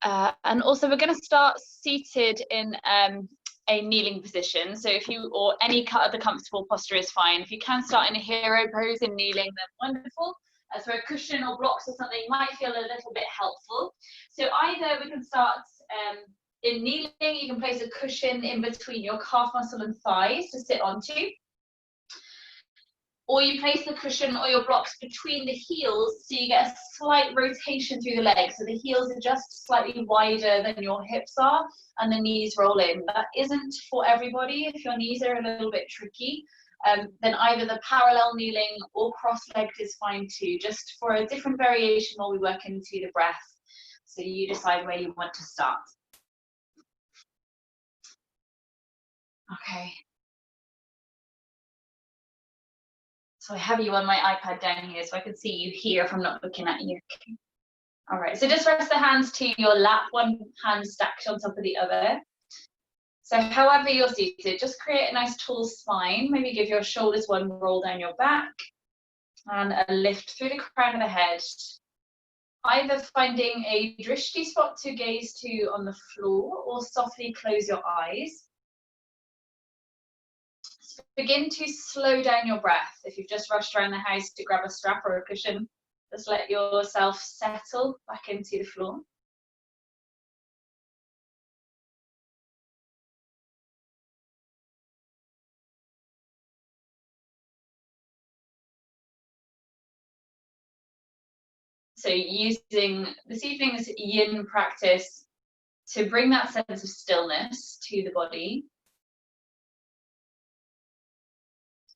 And also we're going to start seated in a kneeling position. So if you, or any other comfortable posture is fine. If you can start in a hero pose in kneeling, then wonderful. So a cushion or blocks or something might feel a little bit helpful. So either we can start in kneeling, you can place a cushion in between your calf muscle and thighs to sit onto. Or you place the cushion or your blocks between the heels so you get a slight rotation through the legs. So the heels are just slightly wider than your hips are and the knees roll in. That isn't for everybody. If your knees are a little bit tricky, then either the parallel kneeling or cross-legged is fine too, just for a different variation while we work into the breath. So you decide where you want to start. Okay. So I have you on my iPad down here so I can see you here if I'm not looking at you. Okay. All right, so just rest the hands to your lap, one hand stacked on top of the other. So however you're seated, just create a nice tall spine. Maybe give your shoulders one roll down your back and a lift through the crown of the head. Either finding a drishti spot to gaze to on the floor or softly close your eyes. Begin to slow down your breath. If you've just rushed around the house to grab a strap or a cushion, just let yourself settle back into the floor. So using this evening's yin practice to bring that sense of stillness to the body.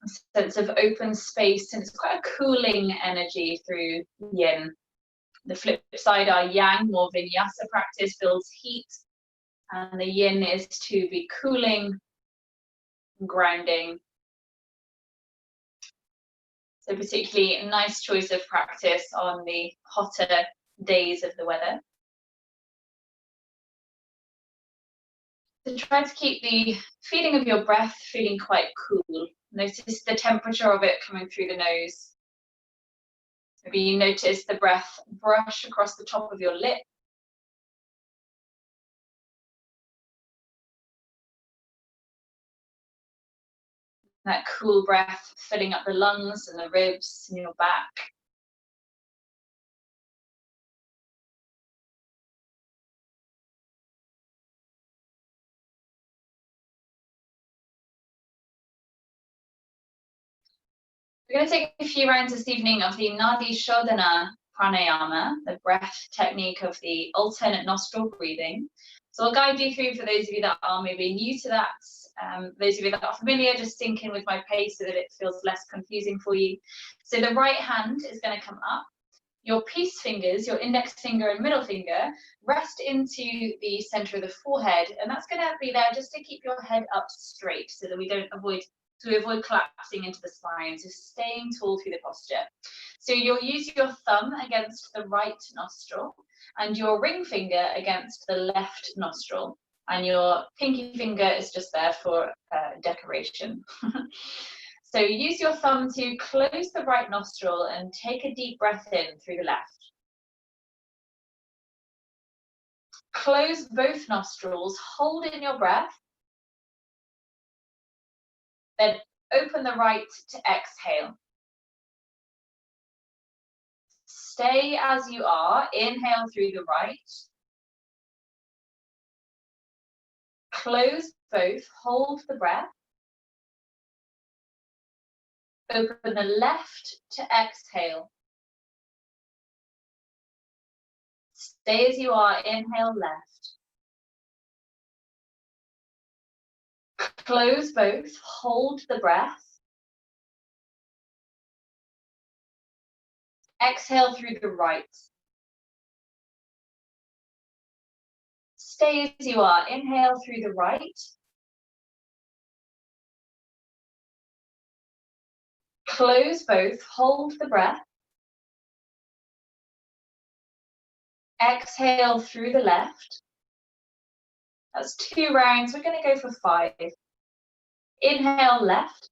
A sense of open space, and it's quite a cooling energy through yin. The flip side, our yang, more vinyasa practice, builds heat, and the yin is to be cooling, grounding. So particularly a nice choice of practice on the hotter days of the weather. So try to keep the feeling of your breath feeling quite cool. Notice the temperature of it coming through the nose. Maybe you notice the breath brush across the top of your lip. That cool breath filling up the lungs and the ribs and your back. We're going to take a few rounds this evening of the Nadi Shodhana pranayama, the breath technique of the alternate nostril breathing. So I'll guide you through for those of you that are maybe new to that. Those of you that are familiar, just sync in with my pace so that it feels less confusing for you. So the right hand is going to come up. Your peace fingers, your index finger and middle finger, rest into the center of the forehead, and that's going to be there just to keep your head up straight so that we avoid collapsing into the spine, so staying tall through the posture. So you'll use your thumb against the right nostril and your ring finger against the left nostril, and your pinky finger is just there for decoration. So use your thumb to close the right nostril and take a deep breath in through the left. Close both nostrils, hold in your breath, then open the right to exhale. Stay as you are, inhale through the right. Close both, hold the breath. Open the left to exhale. Stay as you are, inhale left. Close both, hold the breath. Exhale through the right. Stay as you are, inhale through the right. Close both, hold the breath. Exhale through the left. That's 2 rounds. We're going to go for 5. Inhale left.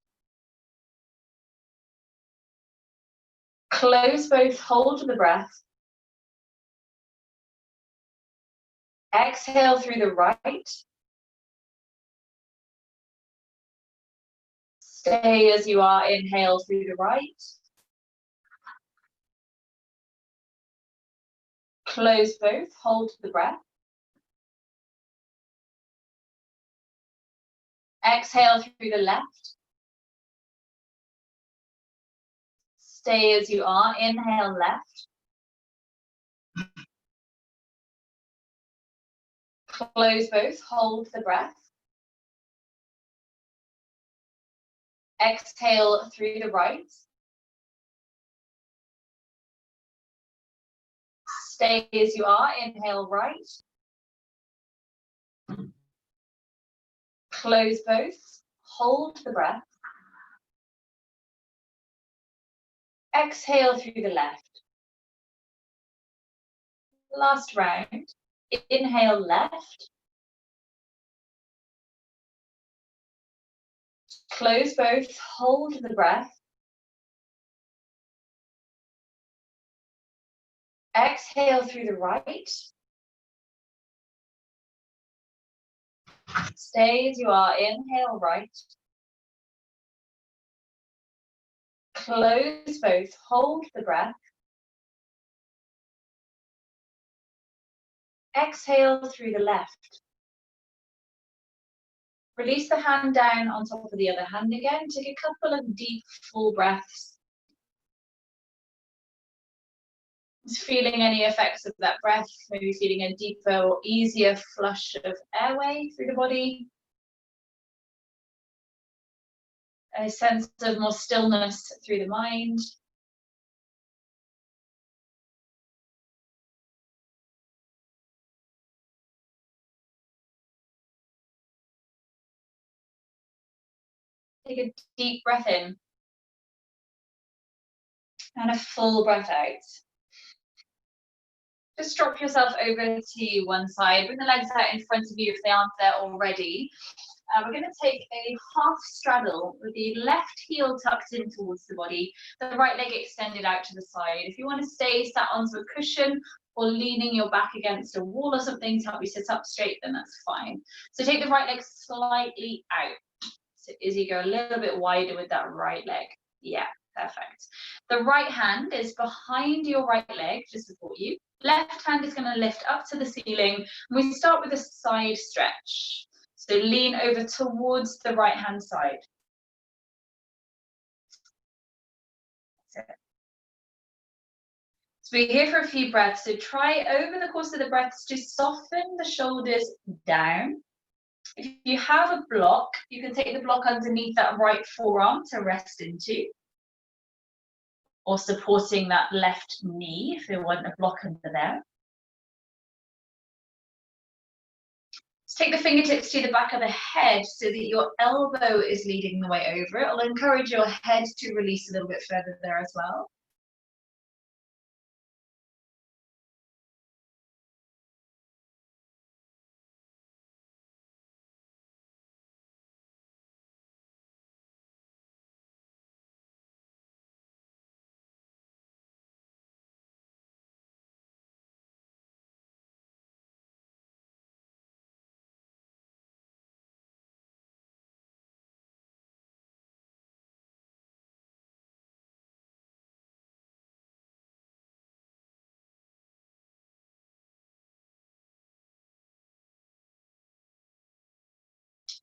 Close both, hold the breath. Exhale through the right. Stay as you are, inhale through the right. Close both, hold the breath. Exhale through the left. Stay as you are, inhale left. Close both, hold the breath. Exhale through the right. Stay as you are, inhale right. Close both, hold the breath. Exhale through the left. Last round. Inhale left. Close both, hold the breath. Exhale through the right. Stay as you are, inhale right. Close both, hold the breath. Exhale through the left. Release the hand down on top of the other hand again. Take a couple of deep, full breaths. Just feeling any effects of that breath, maybe feeling a deeper or easier flush of airway through the body. A sense of more stillness through the mind. Take a deep breath in and a full breath out. Just drop yourself over to one side, bring the legs out in front of you if they aren't there already. We're going to take a half straddle with the left heel tucked in towards the body, the right leg extended out to the side. If you want to stay sat onto a cushion or leaning your back against a wall or something to help you sit up straight, then that's fine. So take the right leg slightly out. So as you go a little bit wider with that right leg. Yeah, perfect. The right hand is behind your right leg to support you. Left hand is going to lift up to the ceiling. We start with a side stretch. So lean over towards the right hand side. So we're here for a few breaths. So try over the course of the breaths to soften the shoulders down. If you have a block, you can take the block underneath that right forearm to rest into. Or supporting that left knee if you want a block under there. Take the fingertips to the back of the head so that your elbow is leading the way over. It'll encourage your head to release a little bit further there as well.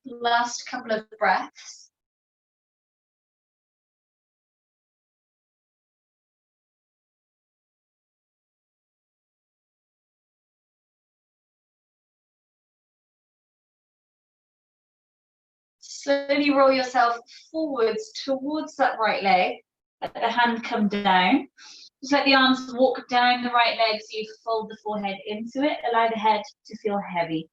Last couple of breaths. Slowly roll yourself forwards towards that right leg. Let the hand come down. Just let the arms walk down the right leg so you fold the forehead into it. Allow the head to feel heavy.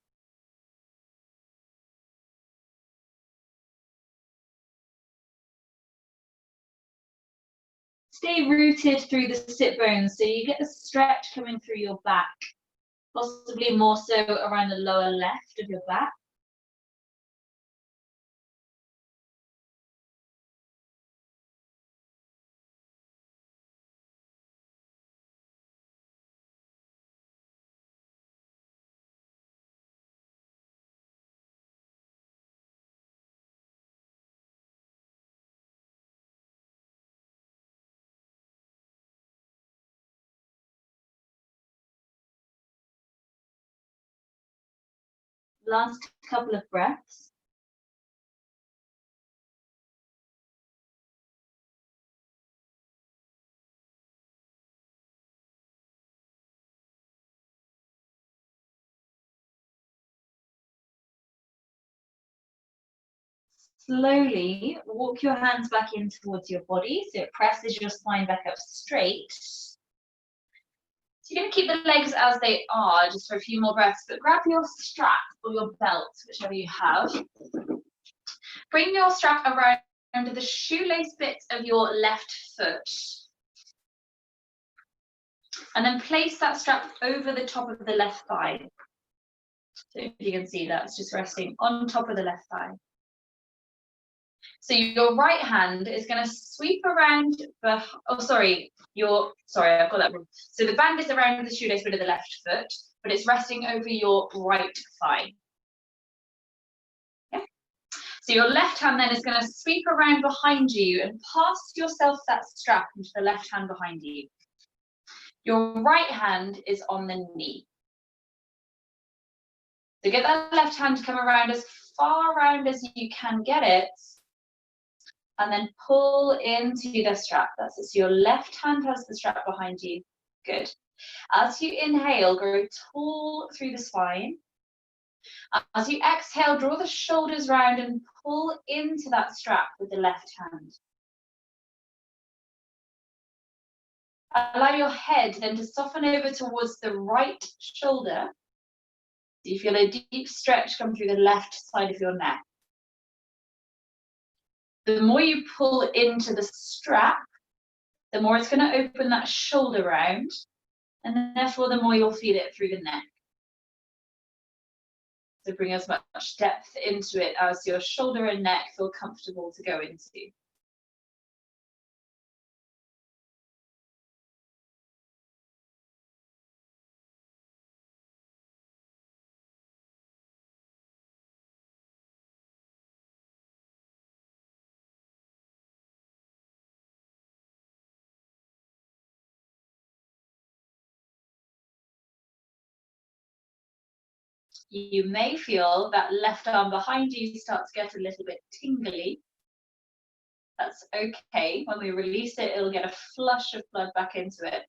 Stay rooted through the sit bones so you get the stretch coming through your back, possibly more so around the lower left of your back. Last couple of breaths. Slowly walk your hands back in towards your body so it presses your spine back up straight. So you're going to keep the legs as they are just for a few more breaths, but grab your strap or your belt, whichever you have. Bring your strap around the shoelace bit of your left foot. And then place that strap over the top of the left thigh. So if you can see that, it's just resting on top of the left thigh. So your right hand is going to sweep around the, I've got that wrong. So the band is around the shoelace bit of the left foot, but it's resting over your right thigh. Yeah. So your left hand then is going to sweep around behind you and pass yourself that strap into the left hand behind you. Your right hand is on the knee. So get that left hand to come around as far around as you can get it, and then pull into the strap. That's it. So your left hand has the strap behind you. Good. As you inhale, grow tall through the spine. As you exhale, draw the shoulders round and pull into that strap with the left hand. Allow your head then to soften over towards the right shoulder. So you feel a deep stretch come through the left side of your neck. The more you pull into the strap, the more it's going to open that shoulder round, and therefore the more you'll feel it through the neck. So bring as much depth into it as your shoulder and neck feel comfortable to go into. You may feel that left arm behind you start to get a little bit tingly. That's okay. When we release it, it'll get a flush of blood back into it.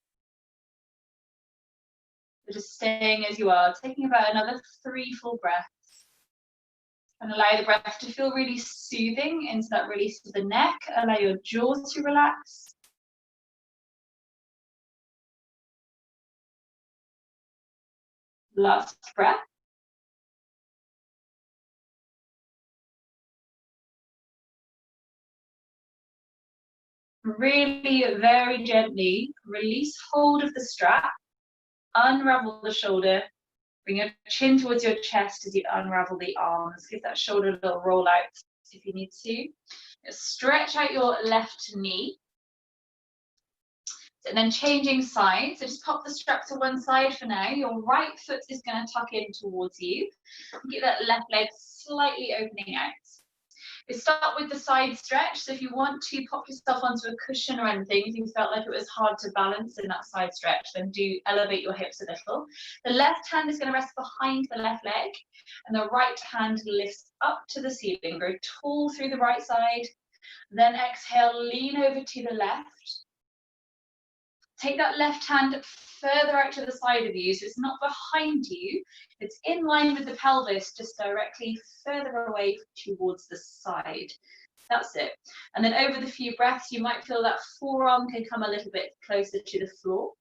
So just staying as you are, taking about another 3 full breaths. And allow the breath to feel really soothing into that release of the neck. Allow your jaw to relax. Last breath. Really very gently release hold of the strap, unravel the shoulder, bring your chin towards your chest as you unravel the arms. Give that shoulder a little roll out if you need to. Stretch out your left knee. And then changing sides, so just pop the strap to one side for now. Your right foot is going to tuck in towards you. Get that left leg slightly opening out. We start with the side stretch, so if you want to pop yourself onto a cushion or anything, if you felt like it was hard to balance in that side stretch, then do elevate your hips a little. The left hand is going to rest behind the left leg, and the right hand lifts up to the ceiling. Grow tall through the right side, then exhale, lean over to the left. Take that left hand further out to the side of you, so it's not behind you, it's in line with the pelvis, just directly further away towards the side. That's it. And then over the few breaths, you might feel that forearm can come a little bit closer to the floor.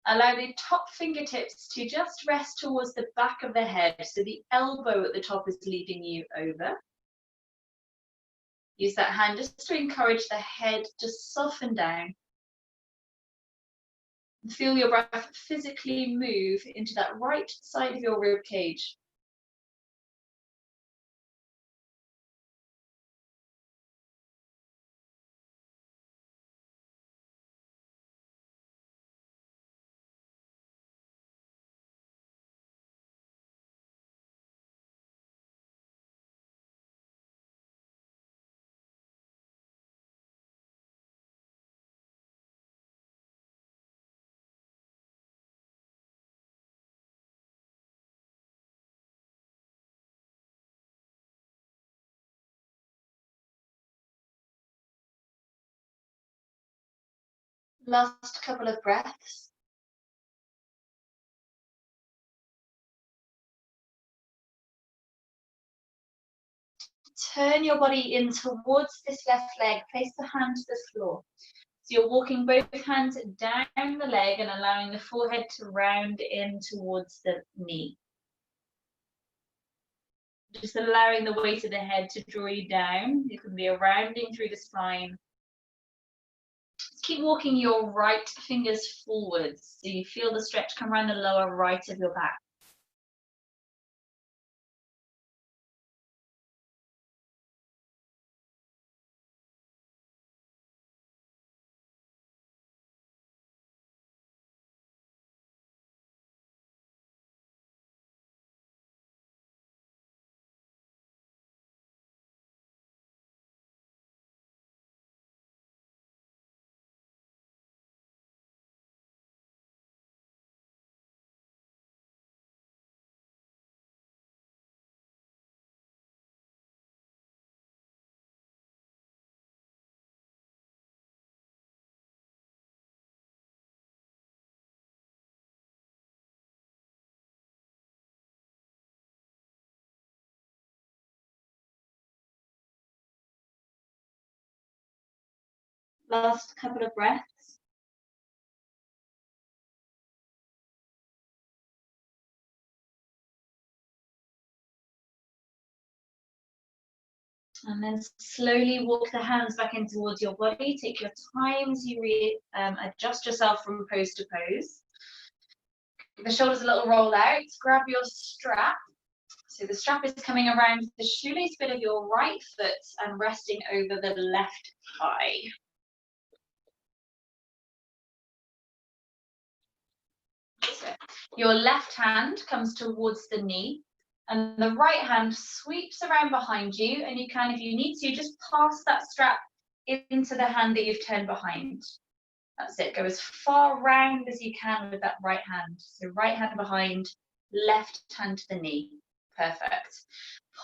Allow the top fingertips to just rest towards the back of the head, so the elbow at the top is leading you over. Use that hand just to encourage the head to soften down. Feel your breath physically move into that right side of your rib cage. Last couple of breaths. Turn your body in towards this left leg, place the hand to the floor. So you're walking both hands down the leg and allowing the forehead to round in towards the knee. Just allowing the weight of the head to draw you down. It can be a rounding through the spine. Just keep walking your right fingers forwards so you feel the stretch come around the lower right of your back. Last couple of breaths. And then slowly walk the hands back in towards your body. Take your time as you adjust yourself from pose to pose. Give the shoulders a little roll out. Grab your strap. So the strap is coming around the shoelace bit of your right foot and resting over the left thigh. So your left hand comes towards the knee and the right hand sweeps around behind you, and you can, if you need to, just pass that strap into the hand that you've turned behind. That's it. Go as far round as you can with that right hand. So right hand behind, left hand to the knee. Perfect.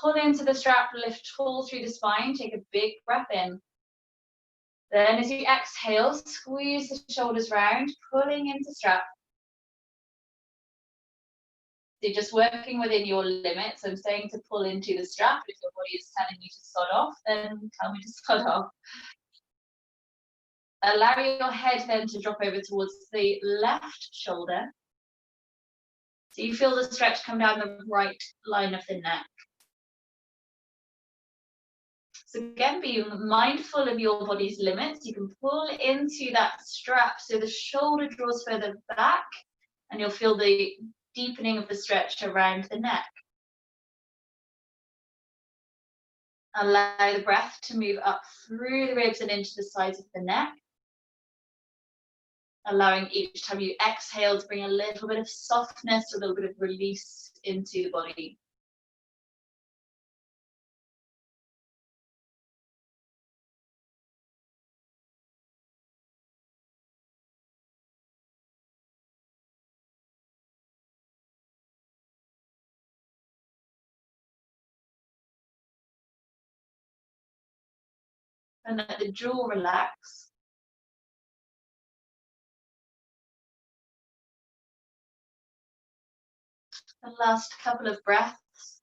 Pull into the strap, lift tall through the spine. Take a big breath in. Then as you exhale, squeeze the shoulders round, pulling into strap. So you're just working within your limits. I'm saying to pull into the strap. If your body is telling you to sod off, then tell me to sod off. Allow your head then to drop over towards the left shoulder. So you feel the stretch come down the right line of the neck. So again, being mindful of your body's limits, you can pull into that strap so the shoulder draws further back, and you'll feel the deepening of the stretch around the neck. Allow the breath to move up through the ribs and into the sides of the neck. Allowing each time you exhale to bring a little bit of softness, a little bit of release into the body. And let the jaw relax. The last couple of breaths.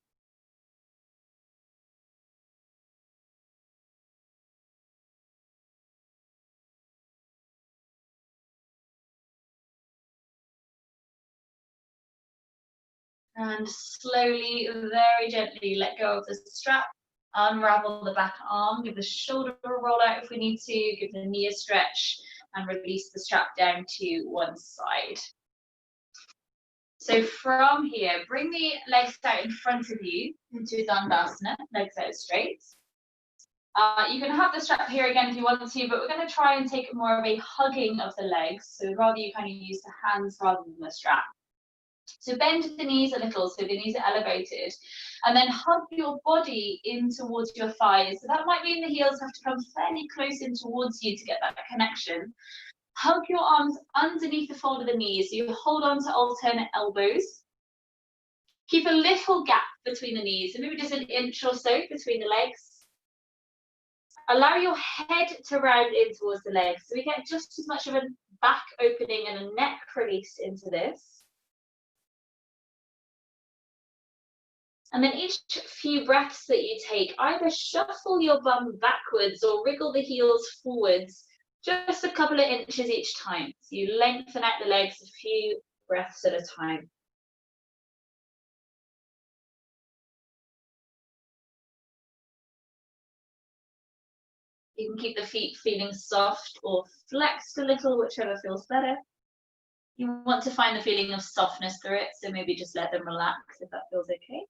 And slowly, very gently let go of the strap. Unravel the back arm, give the shoulder a roll out if we need to, give the knee a stretch, and release the strap down to one side. So from here, bring the legs out in front of you into Dandasana, legs out straight. You can have the strap here again if you want to, but we're going to try and take more of a hugging of the legs. So rather you kind of use the hands rather than the strap. So bend the knees a little, so the knees are elevated, and then hug your body in towards your thighs. So that might mean the heels have to come fairly close in towards you to get that connection. Hug your arms underneath the fold of the knees, so you hold on to alternate elbows. Keep a little gap between the knees, so maybe just an inch or so between the legs. Allow your head to round in towards the legs, so we get just as much of a back opening and a neck release into this. And then each few breaths that you take, either shuffle your bum backwards or wriggle the heels forwards, just a couple of inches each time. So you lengthen out the legs a few breaths at a time. You can keep the feet feeling soft or flexed a little, whichever feels better. You want to find the feeling of softness through it, so maybe just let them relax if that feels okay.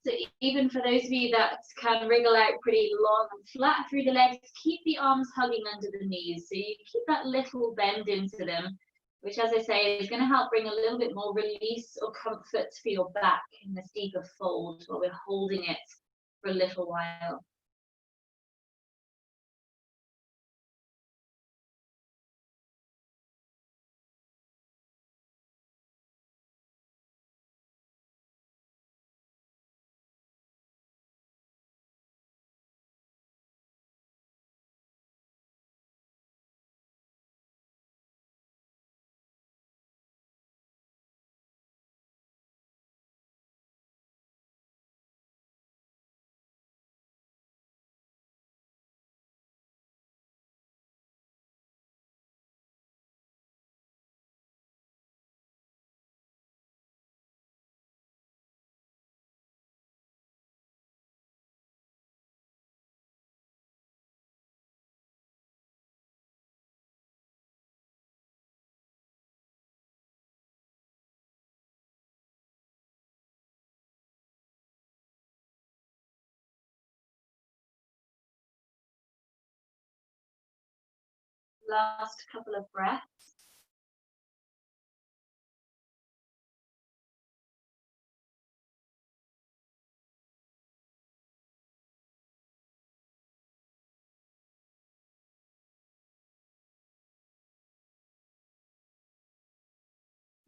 So even for those of you that can wriggle out pretty long and flat through the legs, keep the arms hugging under the knees. So you keep that little bend into them, which, as I say, is going to help bring a little bit more release or comfort for your back in this deeper fold while we're holding it for a little while. Last couple of breaths.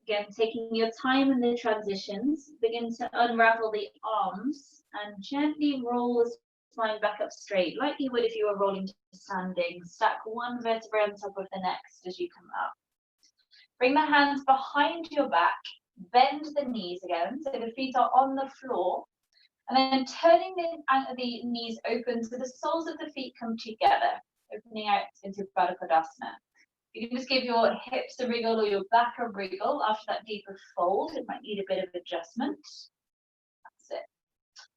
Again, taking your time in the transitions, begin to unravel the arms and gently roll the spine back up straight, like you would if you were rolling to standing. Stack one vertebra on top of the next as you come up. Bring the hands behind your back, bend the knees again, so the feet are on the floor, and then turning the knees open so the soles of the feet come together, opening out into Baddha Konasana. You can just give your hips a wriggle or your back a wriggle after that deeper fold. It might need a bit of adjustment. That's it.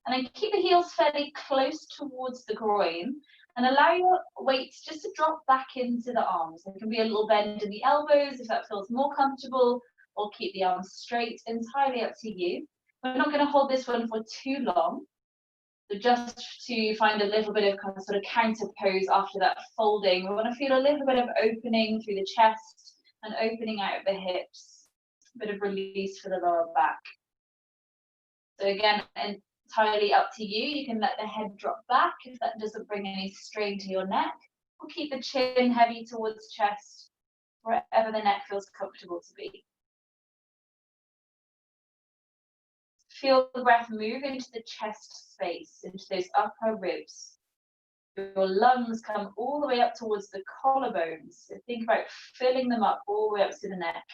And then keep the heels fairly close towards the groin and allow your weight just to drop back into the arms. There can be a little bend in the elbows if that feels more comfortable, or keep the arms straight, entirely up to you. We're not going to hold this one for too long. So just to find a little bit of kind of sort of counter pose after that folding, we want to feel a little bit of opening through the chest and opening out of the hips, a bit of release for the lower back. So again, entirely up to you. You can let the head drop back if that doesn't bring any strain to your neck, or keep the chin heavy towards chest, wherever the neck feels comfortable to be. Feel the breath move into the chest space, into those upper ribs. Your lungs come all the way up towards the collarbones. So think about filling them up all the way up to the neck.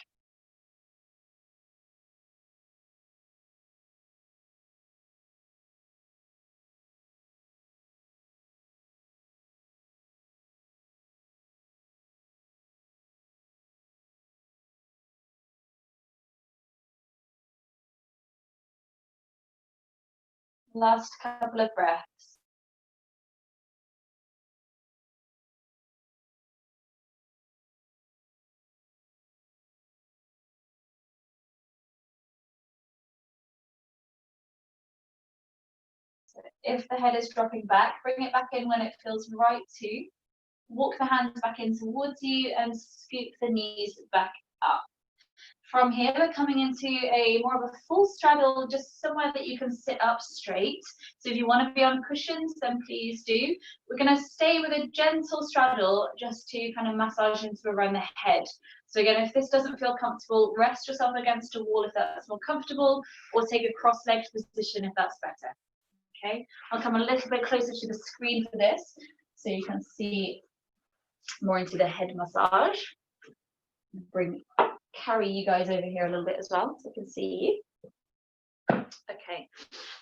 Last couple of breaths. So If the head is dropping back, bring it back in when it feels right to. Walk the hands back in towards you and scoop the knees back up. From here, we're coming into a more of a full straddle, just somewhere that you can sit up straight. So if you want to be on cushions, then please do. We're going to stay with a gentle straddle just to kind of massage into around the head. So again, if this doesn't feel comfortable, rest yourself against a wall if that's more comfortable, or take a cross-legged position if that's better. Okay, I'll come a little bit closer to the screen for this, so you can see more into the head massage. Carry you guys over here a little bit as well, so I can see you. Okay,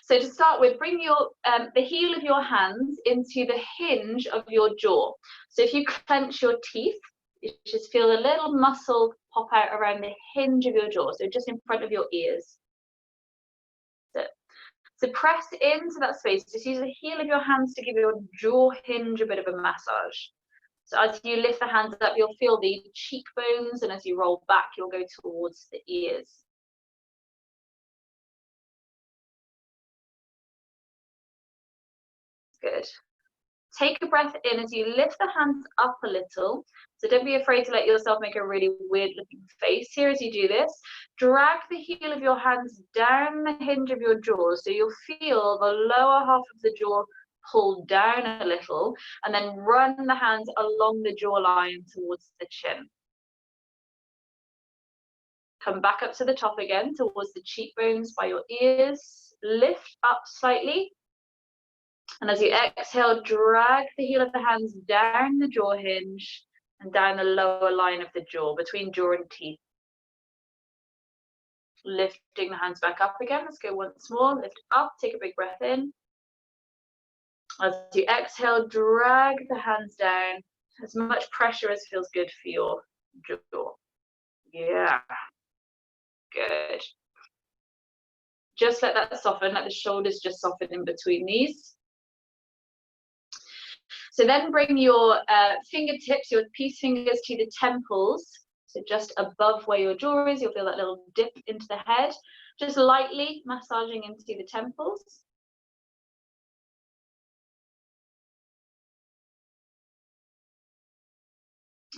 so to start with, bring your the heel of your hands into the hinge of your jaw. So if you clench your teeth, you just feel a little muscle pop out around the hinge of your jaw, so just in front of your ears. So press into that space. Just use the heel of your hands to give your jaw hinge a bit of a massage. So as you lift the hands up, you'll feel the cheekbones, and as you roll back, you'll go towards the ears. Good. Take a breath in as you lift the hands up a little. So don't be afraid to let yourself make a really weird looking face here as you do this. Drag the heel of your hands down the hinge of your jaw. So you'll feel the lower half of the jaw pull down a little, and then run the hands along the jawline towards the chin. Come back up to the top again, towards the cheekbones by your ears. Lift up slightly. And as you exhale, drag the heel of the hands down the jaw hinge and down the lower line of the jaw, between jaw and teeth. Lifting the hands back up again. Let's go once more. Lift up, take a big breath in. As you exhale, drag the hands down. As much pressure as feels good for your jaw. Yeah. Good. Just let that soften, let the shoulders just soften in between these. So then bring your fingertips, your peace fingers, to the temples. So just above where your jaw is, you'll feel that little dip into the head. Just lightly massaging into the temples.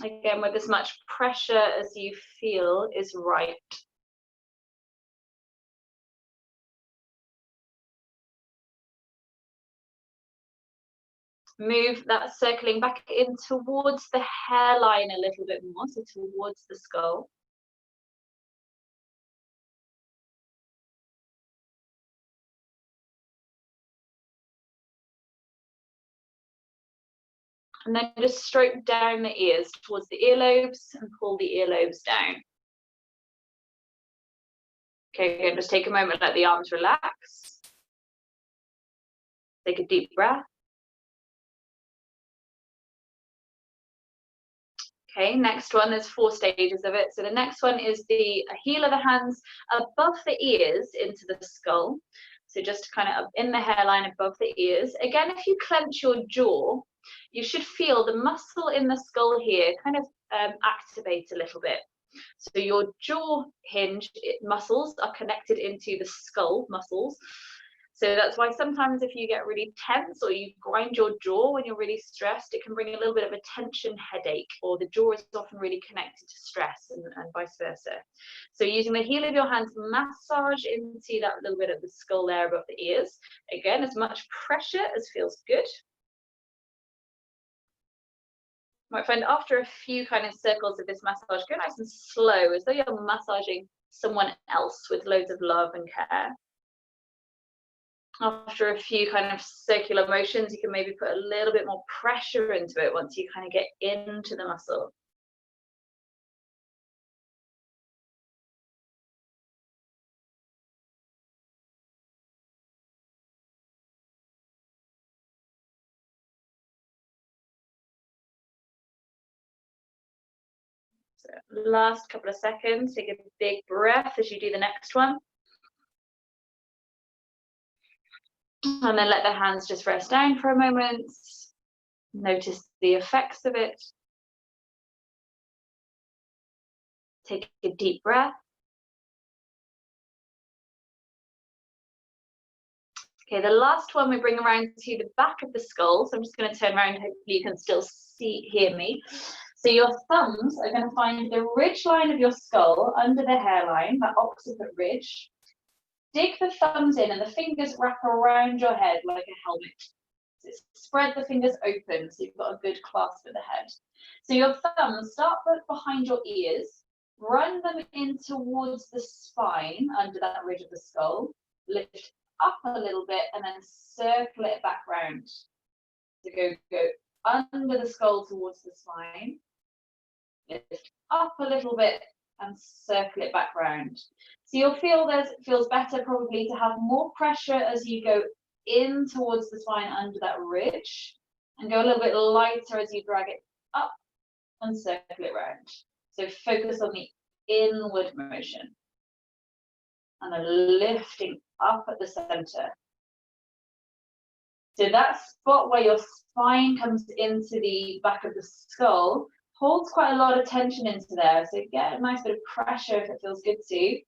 Again, with as much pressure as you feel is right. Move that circling back in towards the hairline a little bit more, so towards the skull. And then just stroke down the ears towards the earlobes and pull the earlobes down. Okay, again, just take a moment, let the arms relax. Take a deep breath. Okay, next one, there's 4 stages of it. So the next one is the heel of the hands above the ears into the skull. So just kind of in the hairline above the ears. Again, if you clench your jaw, you should feel the muscle in the skull here kind of activate a little bit. So your jaw hinge muscles are connected into the skull muscles. So that's why sometimes if you get really tense or you grind your jaw when you're really stressed, it can bring a little bit of a tension headache, or the jaw is often really connected to stress and vice versa. So using the heel of your hands, massage into that little bit of the skull there above the ears. Again, as much pressure as feels good. Might find after a few kind of circles of this massage, go nice and slow, as though you're massaging someone else with loads of love and care. After a few kind of circular motions, you can maybe put a little bit more pressure into it once you kind of get into the muscle. So last couple of seconds, take a big breath as you do the next one. And then let the hands just rest down for a moment. Notice the effects of it. Take a deep breath. Okay, the last one we bring around to the back of the skull. So I'm just going to turn around, hopefully you can still hear me. So your thumbs are going to find the ridge line of your skull under the hairline, that occiput ridge. Dig the thumbs in and the fingers wrap around your head like a helmet. So spread the fingers open so you've got a good clasp at the head. So your thumbs start behind your ears, run them in towards the spine under that ridge of the skull, lift up a little bit and then circle it back round. So go under the skull towards the spine, lift up a little bit and circle it back round. So you'll feel it feels better probably to have more pressure as you go in towards the spine under that ridge and go a little bit lighter as you drag it up and circle it round. So focus on the inward motion and then lifting up at the center. So that spot where your spine comes into the back of the skull holds quite a lot of tension into there. So get a nice bit of pressure if it feels good to.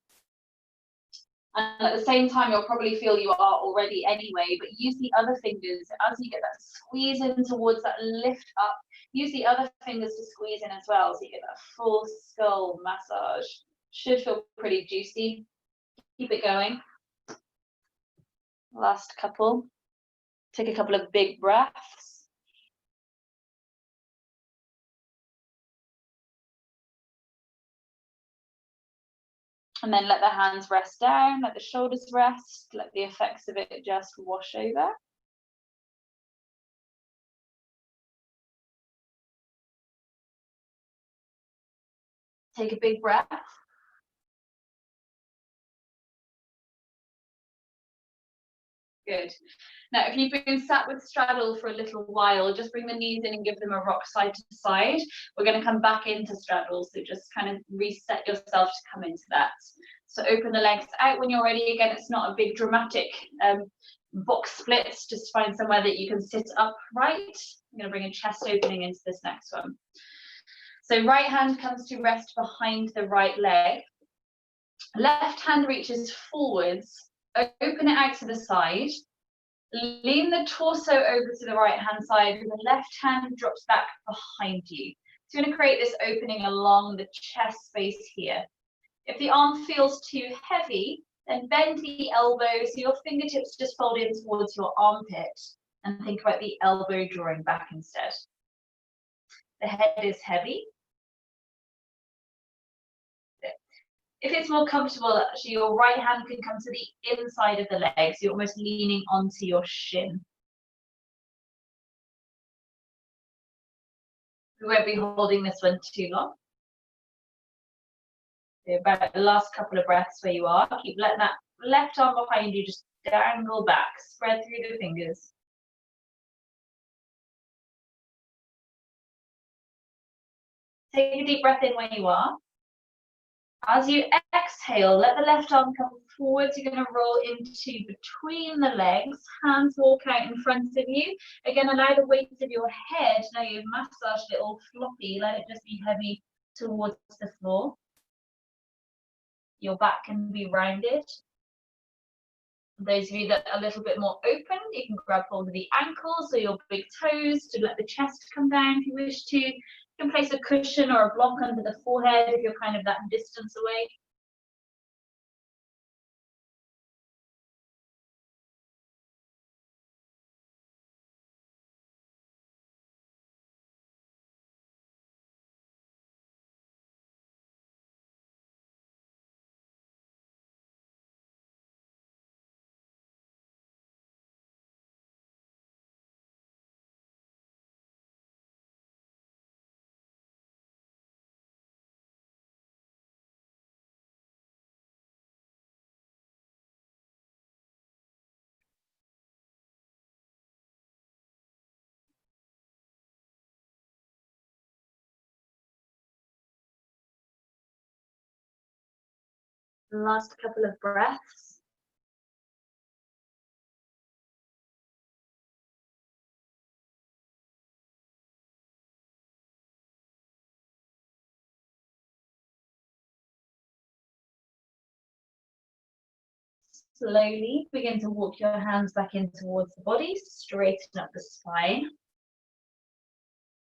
And at the same time, you'll probably feel you are already anyway, but use the other fingers as you get that squeeze in towards that lift up. Use the other fingers to squeeze in as well, so you get that full skull massage. Should feel pretty juicy. Keep it going. Last couple. Take a couple of big breaths. And then let the hands rest down, let the shoulders rest, let the effects of it just wash over. Take a big breath. Good. Now, if you've been sat with straddle for a little while, just bring the knees in and give them a rock side to side. We're going to come back into straddle, so just kind of reset yourself to come into that. So open the legs out when you're ready. Again, it's not a big dramatic box splits. Just find somewhere that you can sit upright. I'm going to bring a chest opening into this next one. So right hand comes to rest behind the right leg. Left hand reaches forwards. Open it out to the side. Lean the torso over to the right hand side and the left hand drops back behind you. So you're going to create this opening along the chest space here. If the arm feels too heavy, then bend the elbow so your fingertips just fold in towards your armpit and think about the elbow drawing back instead. The head is heavy. If it's more comfortable, actually, your right hand can come to the inside of the leg, so you're almost leaning onto your shin. We won't be holding this one too long. So about the last couple of breaths where you are. Keep letting that left arm behind you just dangle back, spread through the fingers. Take a deep breath in where you are. As you exhale, let the left arm come forwards. You're going to roll into between the legs. Hands walk out in front of you. Again, allow the weight of your head. Now you've massaged it all floppy. Let it just be heavy towards the floor. Your back can be rounded. Those of you that are a little bit more open, you can grab hold of the ankles or your big toes to let the chest come down if you wish to. You can place a cushion or a block under the forehead if you're kind of that distance away. Last couple of breaths. Slowly begin to walk your hands back in towards the body, straighten up the spine.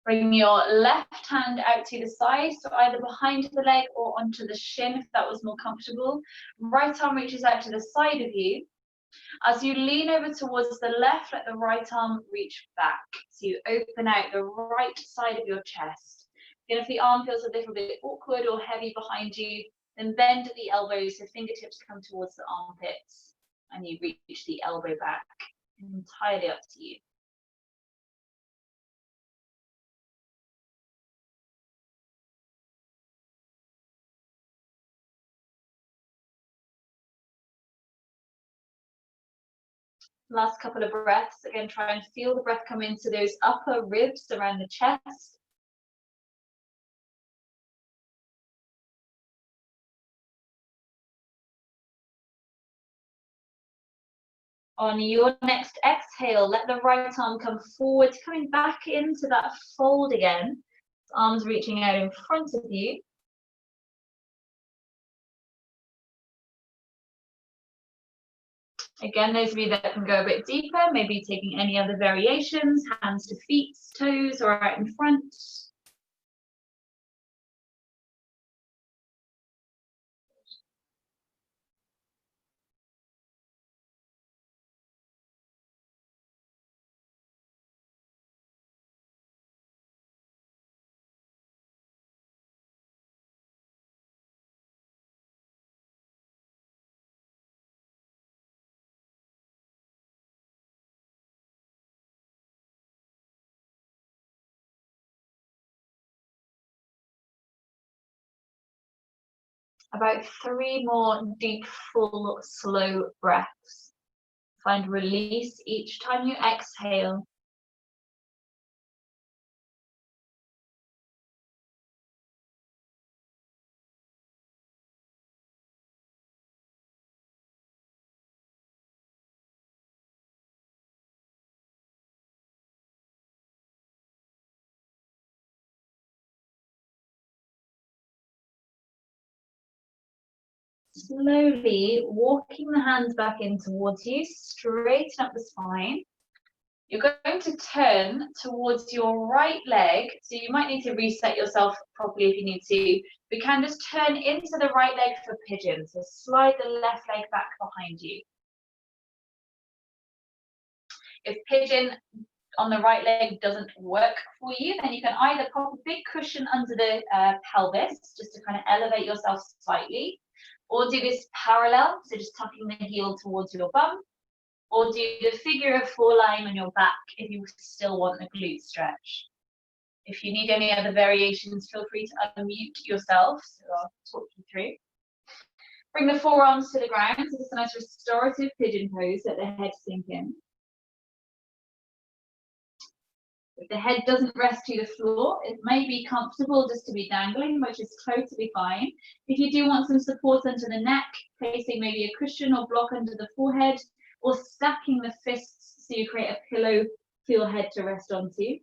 Bring your left hand out to the side, so either behind the leg or onto the shin if that was more comfortable. Right arm reaches out to the side of you. As you lean over towards the left, let the right arm reach back. So you open out the right side of your chest. And if the arm feels a little bit awkward or heavy behind you, then bend at the elbows so fingertips come towards the armpits and you reach the elbow back. Entirely up to you. Last couple of breaths. Again, try and feel the breath come into those upper ribs around the chest. On your next exhale, let the right arm come forward, coming back into that fold again. Arms reaching out in front of you. Again, those of you that can go a bit deeper, maybe taking any other variations, hands to feet, toes, or out in front. About 3 more deep, full, slow breaths. Find release each time you exhale. Slowly walking the hands back in towards you, straighten up the spine. You're going to turn towards your right leg, so you might need to reset yourself properly if you need to. We can just turn into the right leg for pigeon, so slide the left leg back behind you. If pigeon on the right leg doesn't work for you, then you can either pop a big cushion under the pelvis, just to kind of elevate yourself slightly, or do this parallel, so just tucking the heel towards your bum, or do the figure of 4 lying on your back if you still want the glute stretch. If you need any other variations, feel free to unmute yourself, so I'll talk you through. Bring the forearms to the ground, so this is a nice restorative pigeon pose, let the head sink in. If the head doesn't rest to the floor, it may be comfortable just to be dangling, which is totally fine. If you do want some support under the neck, placing maybe a cushion or block under the forehead, or stacking the fists so you create a pillow for your head to rest onto.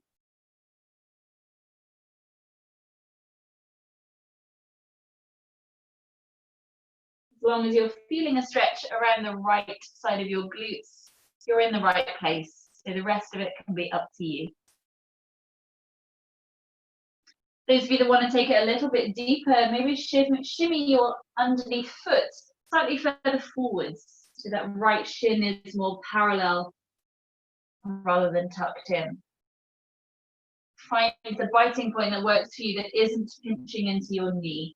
As long as you're feeling a stretch around the right side of your glutes, you're in the right place. So the rest of it can be up to you. Those of you that want to take it a little bit deeper, maybe shimmy your underneath foot slightly further forwards, so that right shin is more parallel rather than tucked in. Find the biting point that works for you that isn't pinching into your knee.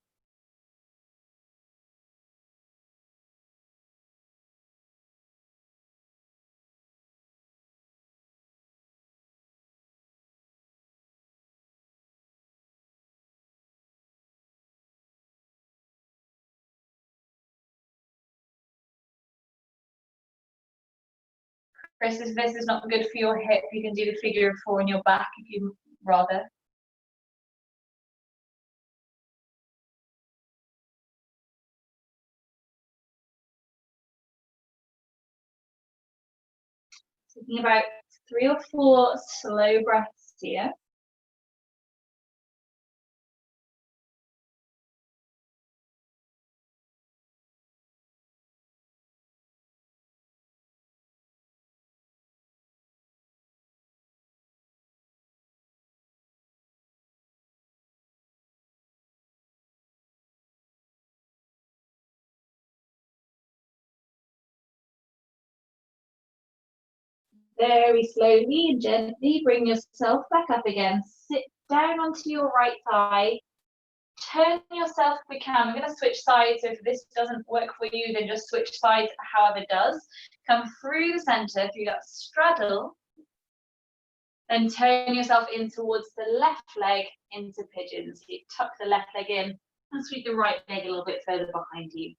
Chris, if this is not good for your hip, you can do the figure of 4 on your back if you rather. Taking about 3 or 4 slow breaths here. Very slowly and gently bring yourself back up again. Sit down onto your right thigh. Turn yourself if we can. We're going to switch sides. So if this doesn't work for you, then just switch sides however it does. Come through the center, through that straddle. Then turn yourself in towards the left leg into pigeons. So you tuck the left leg in and sweep the right leg a little bit further behind you.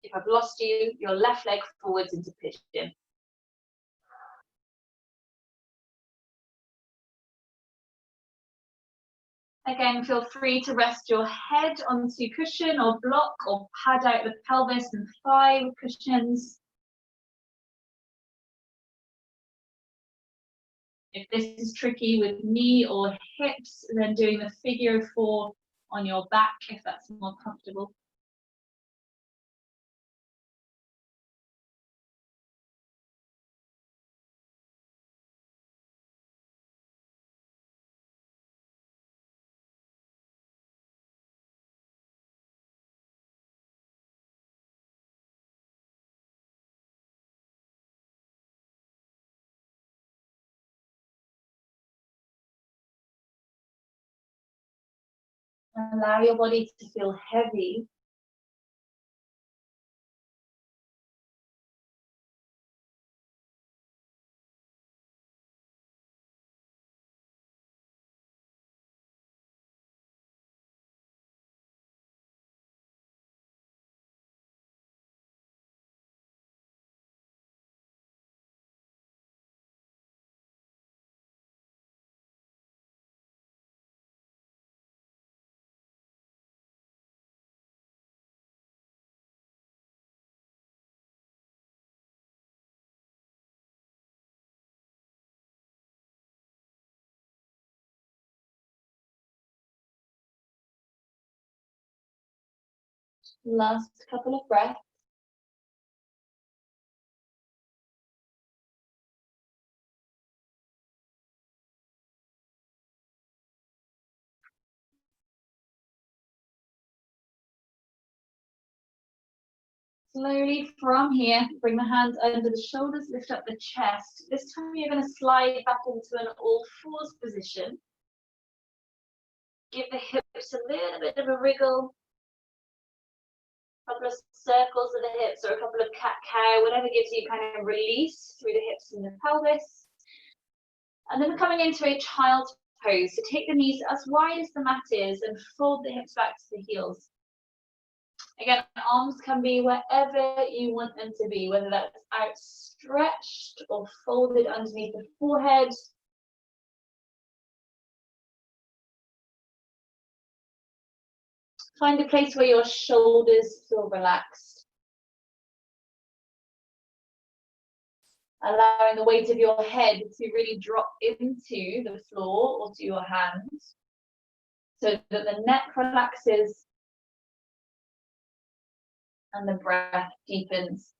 If I've lost you, your left leg forwards into pigeon. Again, feel free to rest your head onto cushion or block or pad out the pelvis and thigh with cushions. If this is tricky with knee or hips, then doing the figure 4 on your back if that's more comfortable. Allow your body to feel heavy. Last couple of breaths. Slowly from here, bring the hands under the shoulders, lift up the chest. This time you're going to slide back into an all fours position. Give the hips a little bit of a wriggle. A couple of circles of the hips or a couple of cat-cow, whatever gives you kind of release through the hips and the pelvis. And then we're coming into a child's pose. So take the knees as wide as the mat is and fold the hips back to the heels. Again, arms can be wherever you want them to be, whether that's outstretched or folded underneath the forehead. Find a place where your shoulders feel relaxed. Allowing the weight of your head to really drop into the floor or to your hands so that the neck relaxes and the breath deepens.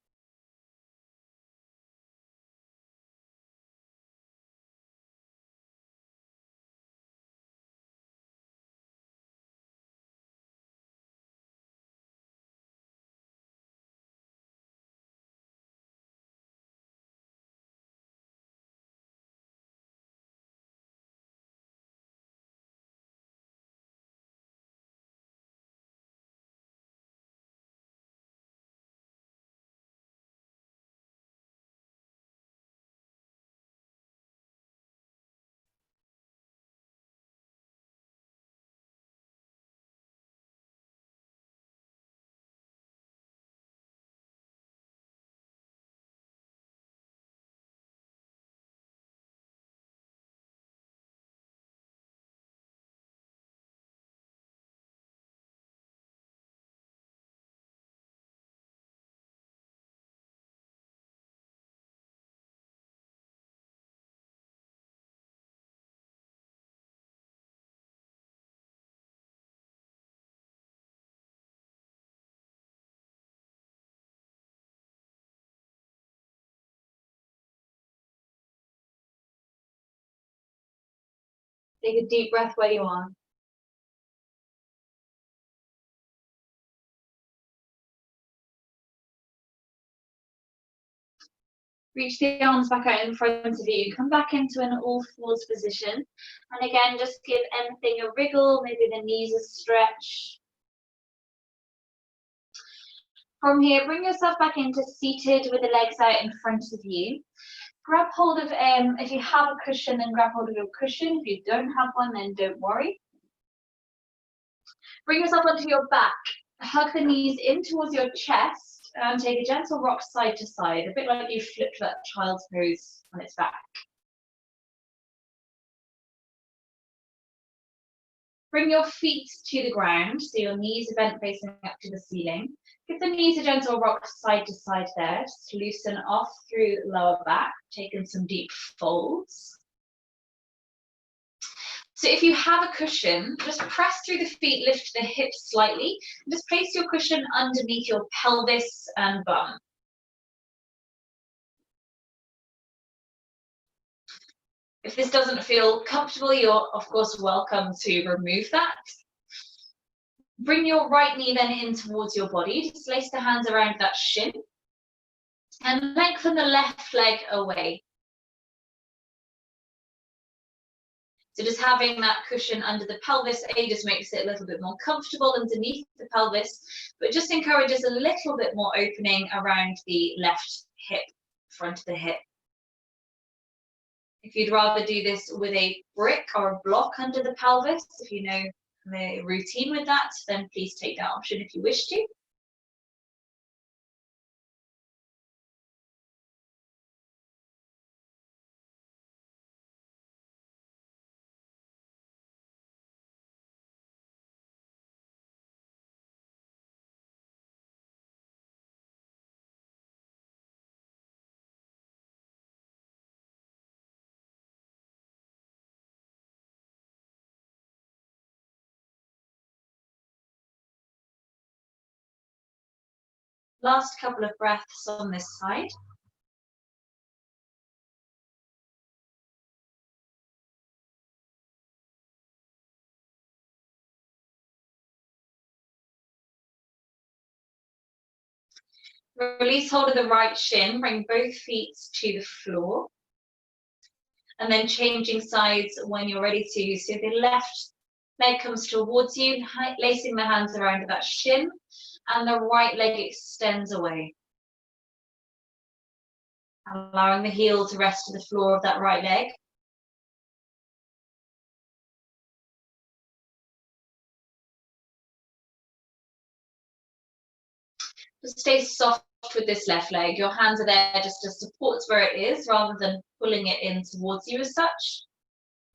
Take a deep breath where you are. Reach the arms back out in front of you. Come back into an all fours position. And again, just give anything a wriggle, maybe the knees a stretch. From here, bring yourself back into seated with the legs out in front of you. Grab hold of, if you have a cushion, then grab hold of your cushion. If you don't have one, then don't worry. Bring yourself onto your back. Hug the knees in towards your chest and take a gentle rock side to side, a bit like you flipped that child's pose on its back. Bring your feet to the ground, so your knees are bent facing up to the ceiling. Give the knees a gentle rock side to side there, just to loosen off through lower back, taking some deep folds. So if you have a cushion, just press through the feet, lift the hips slightly, and just place your cushion underneath your pelvis and bum. If this doesn't feel comfortable, you're of course welcome to remove that. Bring your right knee then in towards your body. Just lace the hands around that shin and lengthen the left leg away. So just having that cushion under the pelvis, just makes it a little bit more comfortable underneath the pelvis, but just encourages a little bit more opening around the left hip, front of the hip. If you'd rather do this with a brick or a block under the pelvis, if you know the routine with that, then please take that option if you wish to. Last couple of breaths on this side. Release hold of the right shin, bring both feet to the floor. And then changing sides when you're ready to. So the left leg comes towards you, lacing the hands around that shin, and the right leg extends away. Allowing the heel to rest to the floor of that right leg. Just stay soft with this left leg. Your hands are there just to support where it is rather than pulling it in towards you as such.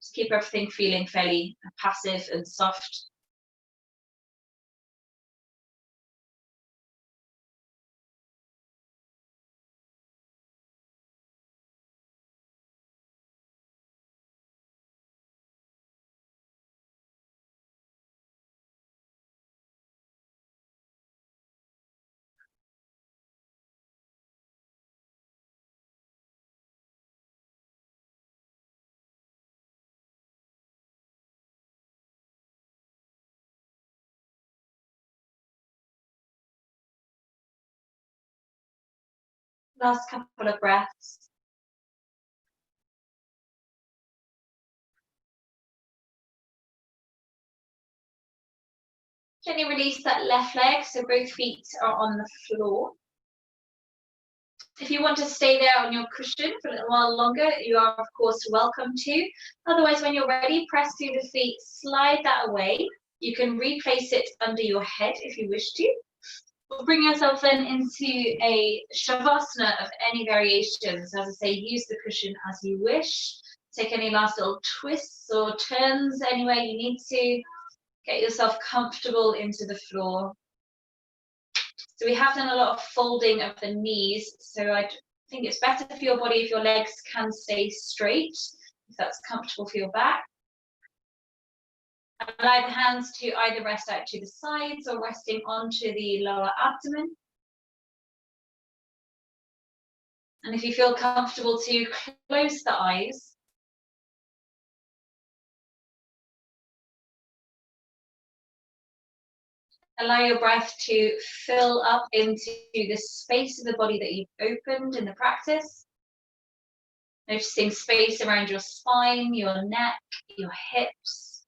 Just keep everything feeling fairly passive and soft. Last couple of breaths. Gently release that left leg so both feet are on the floor. If you want to stay there on your cushion for a little while longer, you are of course welcome to. Otherwise, when you're ready, press through the feet, slide that away. You can replace it under your head if you wish to. Bring yourself then into a shavasana of any variations. As I say, use the cushion as you wish. Take any last little twists or turns anywhere you need to. Get yourself comfortable into the floor. So we have done a lot of folding of the knees. So I think it's better for your body if your legs can stay straight, if that's comfortable for your back. Allow the hands to either rest out to the sides or resting onto the lower abdomen. And if you feel comfortable to close the eyes. Allow your breath to fill up into the space of the body that you've opened in the practice. Noticing space around your spine, your neck, your hips.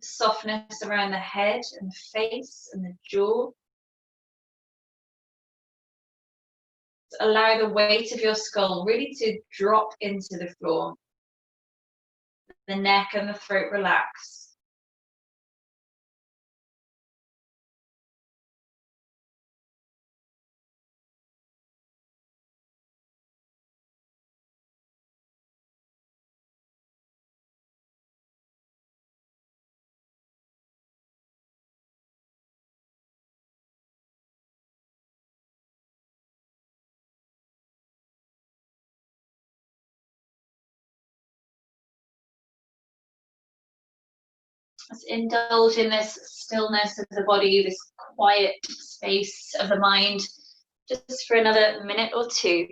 Softness around the head and face and the jaw. Allow the weight of your skull really to drop into the floor. The neck and the throat relax. Let's indulge in this stillness of the body, this quiet space of the mind, just for another minute or two.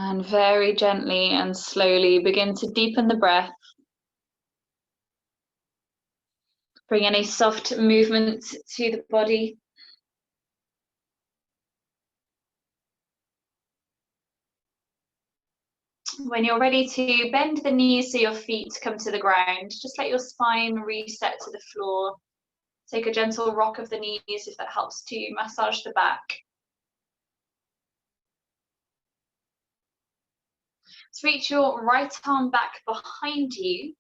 And very gently and slowly begin to deepen the breath. Bring any soft movement to the body. When you're ready to bend the knees so your feet come to the ground, just let your spine reset to the floor. Take a gentle rock of the knees if that helps to massage the back. So reach your right arm back behind you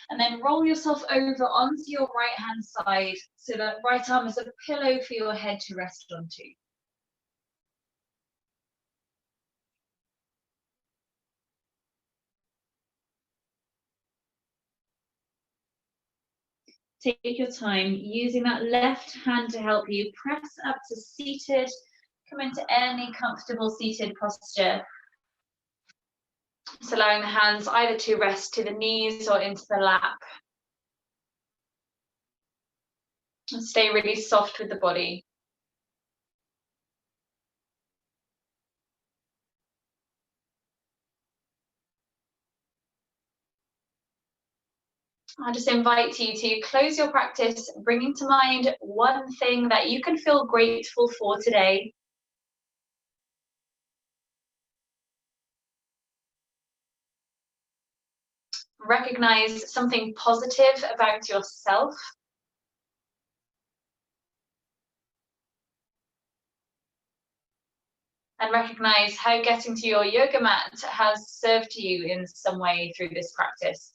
and then roll yourself over onto your right hand side so that right arm is a pillow for your head to rest onto. Take your time, using that left hand to help you press up to seated. Come into any comfortable seated posture. Just allowing the hands either to rest to the knees or into the lap. And stay really soft with the body. I just invite you to close your practice, bringing to mind one thing that you can feel grateful for today. Recognize something positive about yourself. And recognize how getting to your yoga mat has served you in some way through this practice.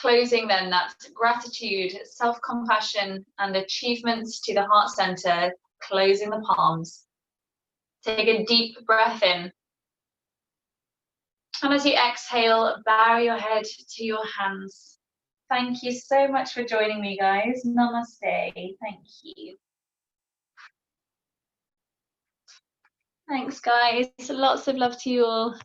closing then, that's gratitude, self-compassion, and achievements to the heart center, closing the palms. Take a deep breath in. And as you exhale, bow your head to your hands. Thank you so much for joining me, guys. Namaste. Thank you. Thanks, guys. Lots of love to you all.